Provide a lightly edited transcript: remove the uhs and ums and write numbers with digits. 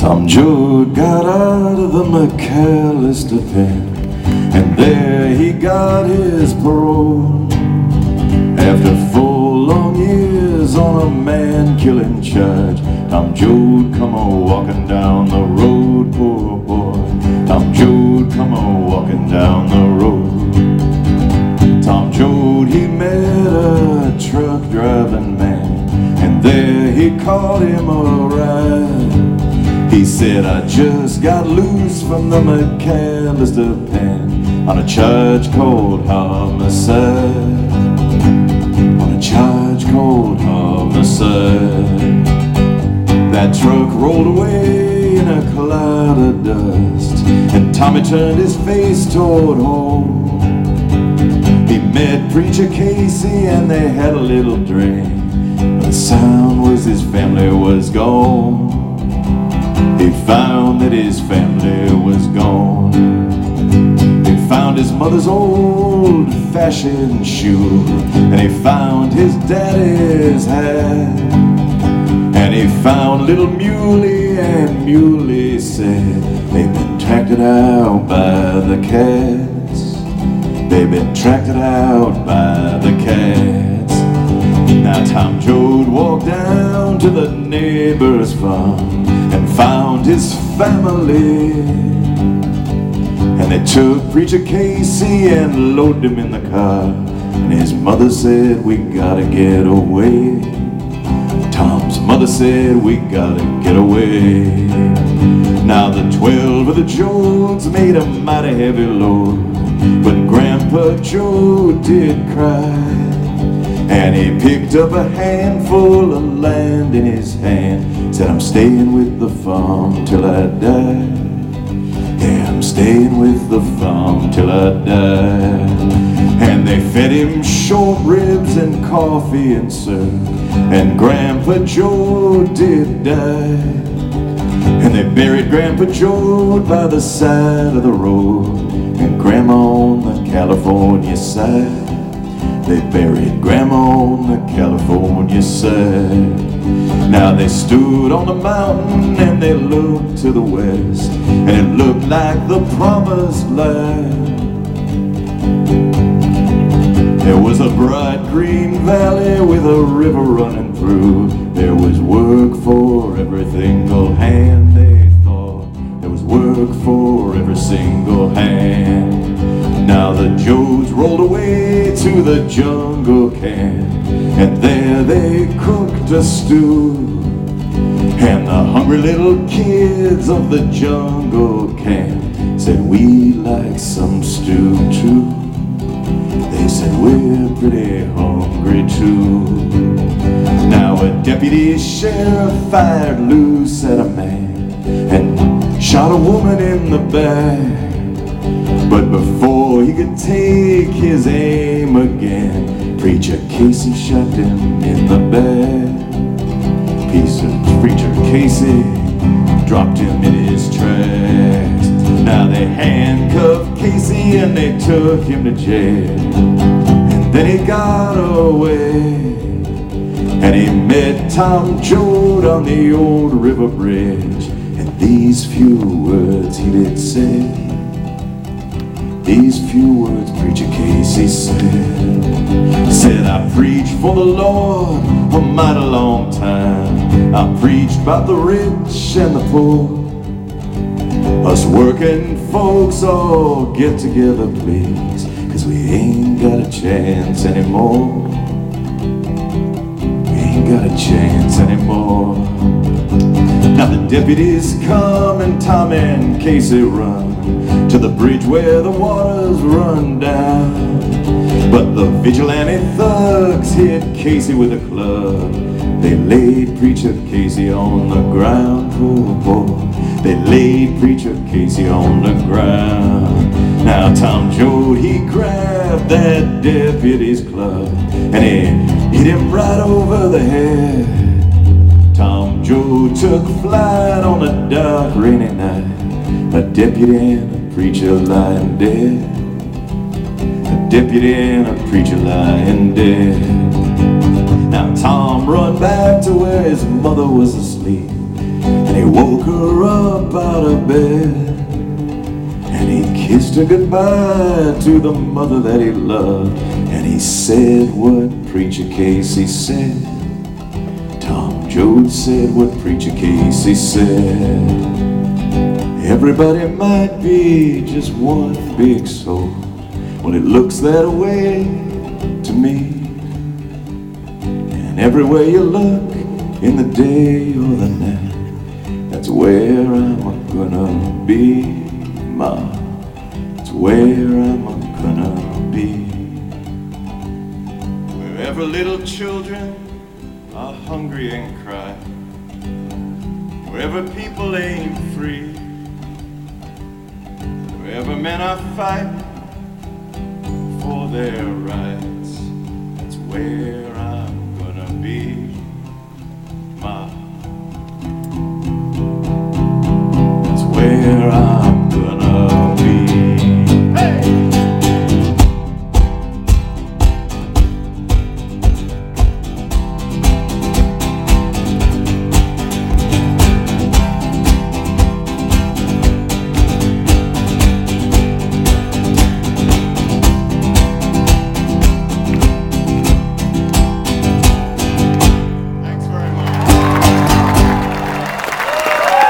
Tom JOAD got out of the McAllister pen, and there he got his parole. After 4 long years on a man-killing charge, Tom JOAD come a-walking down the road, poor boy. Tom JOAD come a-walking down the road. Tom JOAD, he met a truck-driving man, and there he caught him a ride. He said, I just got loose from the McAllister pen on a charge called homicide. On a charge called homicide. That truck rolled away in a cloud of dust, and Tommy turned his face toward home. He met Preacher Casey and they had a little drink, but the sound was his family was gone. He found that his family was gone. He found his mother's old-fashioned shoe, and he found his daddy's hat. And he found little Muley, and Muley said, they've been tracked out by the cats. They've been tracked out by the cats. Now Tom JOAD walked down to the neighbor's farm and found his family. And they took Preacher Casey and loaded him in the car, and his mother said, we gotta get away. Tom's mother said, we gotta get away. Now the 12 of the JOADs made a mighty heavy load, but Grandpa JOAD did cry. And he picked up a handful of land in his hand, said, I'm staying with the farm till I die. Yeah, I'm staying with the farm till I die. And they fed him short ribs and coffee and syrup, and Grandpa JOAD did die. And they buried Grandpa JOAD by the side of the road, and Grandma on the California side. They buried Grandma on the California side. Now they stood on the mountain and they looked to the west, and it looked like the promised land. There was a bright green valley with a river running through. There was work for every single hand, they thought. There was work for every single hand. Now the JOADs rolled away to the jungle camp, and there they cooked a stew. And the hungry little kids of the jungle camp said, we like some stew too. They said, we're pretty hungry too. Now a deputy sheriff fired loose at a man and shot a woman in the back. But before he could take his aim again, Preacher Casey shot him in the back. Preacher Casey dropped him in his tracks. Now they handcuffed Casey and they took him to jail. And then he got away, and he met Tom JOAD on the old river bridge, and these few words he did say. These few words Preacher Casey said, I preached for the Lord a mighty long time. I preached about the rich and the poor. Us working folks all get together, please, 'cause we ain't got a chance anymore. We ain't got a chance anymore. Now the deputies come and Tom and Casey run to the bridge where the waters run down. But the vigilante thugs hit Casey with a club. They laid Preacher Casey on the ground, poor boy. They laid Preacher Casey on the ground. Now Tom JOAD, he grabbed that deputy's club, and he hit him right over the head. Tom JOAD took flight on a dark rainy night, a deputy and a preacher lying dead. A deputy and a preacher lying dead. Now Tom run back to where his mother was asleep, and he woke her up out of bed, and he kissed her goodbye to the mother that he loved. And he said what Preacher Casey said. Tom Joad said what Preacher Casey said. Everybody might be just one big soul. Well, it looks that way to me. And everywhere you look, in the day or the night, that's where I'm gonna be, Ma. That's where I'm gonna be. Wherever little children are hungry and cry, wherever people ain't free, wherever men are fighting for their rights, that's where I'm gonna be, Ma. That's where I'm